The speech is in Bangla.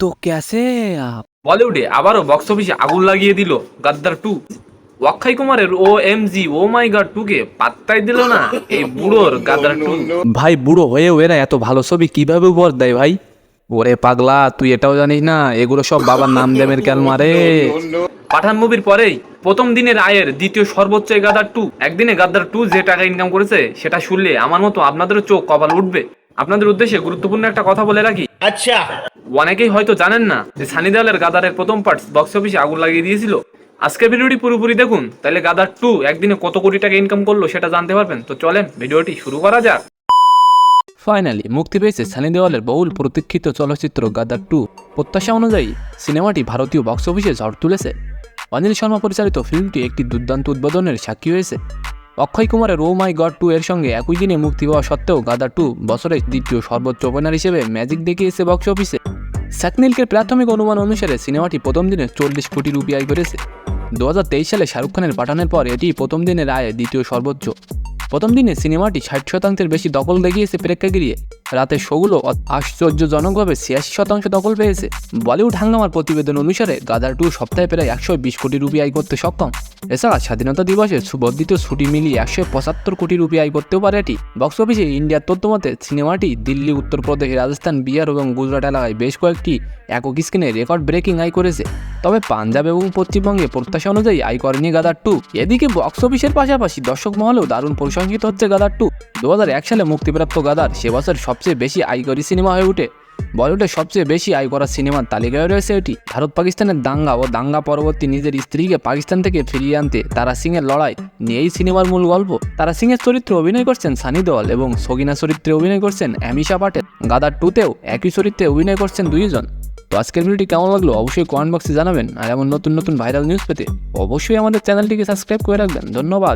तो कैसे हैं आप? বলিউডে আবারও বক্স অফিসে আগুন লাগিয়ে দিল গাদ্দার 2। অক্ষয় কুমারের ও মাই গড 2 কে পাত্তাই দিল না এই বুড়োর গাদ্দার 2। ভাই বুড়ো হয়েও এরা এত ভালো ছবি কিভাবে উপহার দেয় ভাই? ওরে পাগলা, তুই এটাও জানিস না এগুলো সব বাবার নাম দেমের ক্যাল মারে। পাঠান মুভির পরেই প্রথম দিনের আয়ের দ্বিতীয় সর্বোচ্চ এই গাদ্দার 2। একদিনে গাদ্দার 2 যে টাকা ইনকাম করেছে সেটা শুনলে আমার মতো আপনাদেরও চোখ কপাল উঠবে। আপনাদের উদ্দেশ্যে গুরুত্বপূর্ণ একটা কথা বলে রাখি, আচ্ছা, অনেকেই হয়তো জানেন না যে সানি দেওয়ালের গাদারের প্রথম পার্ট বক্স অফিসে আগুন লাগিয়ে দিয়েছিল। আজকের ভিডিওটি পুরোপুরি দেখুন, তাহলে গাদার 2 একদিনে কত কোটি টাকা ইনকাম করলো সেটা জানতে পারবেন। তো চলেন ভিডিওটি শুরু করা যাক। ফাইনালি মুক্তি পেয়েছে সানি দেওয়ালের বহুল প্রতীক্ষিত চলচ্চিত্র গাদার 2। প্রত্যাশা অনুযায়ী সিনেমাটি ভারতীয় বক্স অফিসে ঝড় তুলেছে। অনিল শর্মা পরিচালিত ফিল্মটি একটি দুর্দান্ত উদ্বোধনের সাক্ষী হয়েছে। অক্ষয় কুমারের ও মাই গড 2 এর সঙ্গে একই দিনে মুক্তি পাওয়া সত্ত্বেও গাদার 2 বছরের দ্বিতীয় সর্বোচ্চ ওপেনার হিসেবে ম্যাজিক দেখিয়েছে বক্স অফিসে। স্যাকনিলকের প্রাথমিক অনুমান অনুসারে সিনেমাটি প্রথম দিনে 40 কোটি রুপি আয় করেছে। 2023 সালে শাহরুখ খানের পাঠানের পর এটি প্রথম দিনের আয়ে দ্বিতীয় সর্বোচ্চ। প্রথম দিনে সিনেমাটি 60% বেশি দখল দেখিয়েছে প্রেক্ষাগৃহে। রাতের শোগুলো আশ্চর্যজনকভাবে 86% দখল পেয়েছে। বলিউড হাঙ্গামার প্রতিবেদন অনুসারে গাদার 2 সপ্তাহে প্রায় 120 কোটি রুপি আয় করতে সক্ষম। এছাড়া স্বাধীনতা দিবসে বর্ধিত ছুটি মিলিয়ে 175 কোটি রুপি আয় করতেও পারে এটি। বক্স অফিসে ইন্ডিয়ার তথ্যমতে সিনেমাটি দিল্লি, উত্তরপ্রদেশ, রাজস্থান, বিহার এবং গুজরাট এলাকায় বেশ কয়েকটি একক স্ক্রিনে রেকর্ড ব্রেকিং আয় করেছে। তবে পাঞ্জাব এবং পশ্চিমবঙ্গে প্রত্যাশা অনুযায়ী আয় করেনি গাদার 2। এদিকে বক্স অফিসের পাশাপাশি দর্শক মহলেও দারুণ প্রশংসিত হচ্ছে গাদার 2। 2001 সালে মুক্তিপ্রাপ্ত গাদার সে বছর সবচেয়ে বেশি আয়করী সিনেমা হয়ে ওঠে। বলিউডের সবচেয়ে বেশি আয় করা সিনেমার তালিকায় রয়েছে এটি। ভারত পাকিস্তানের দাঙ্গা ও দাঙ্গা পরবর্তী নিজের স্ত্রীকে পাকিস্তান থেকে ফিরিয়ে আনতে তারা সিং এর লড়াই নিয়ে এই সিনেমার মূল গল্প। তারা সিং এর চরিত্রে অভিনয় করছেন সানি দেওয়াল এবং সগিনা চরিত্রে অভিনয় করছেন অ্যামিশা পাটেল। গাদার 2তেও একই চরিত্রে অভিনয় করছেন দুইজন। তো আজকের ভিডিওটি কেমন লাগলো অবশ্যই কমেন্ট বক্সে জানাবেন। আর এমন নতুন নতুন ভাইরাল নিউজ পেতে অবশ্যই আমাদের চ্যানেলটিকে সাবস্ক্রাইব করে রাখবেন। ধন্যবাদ।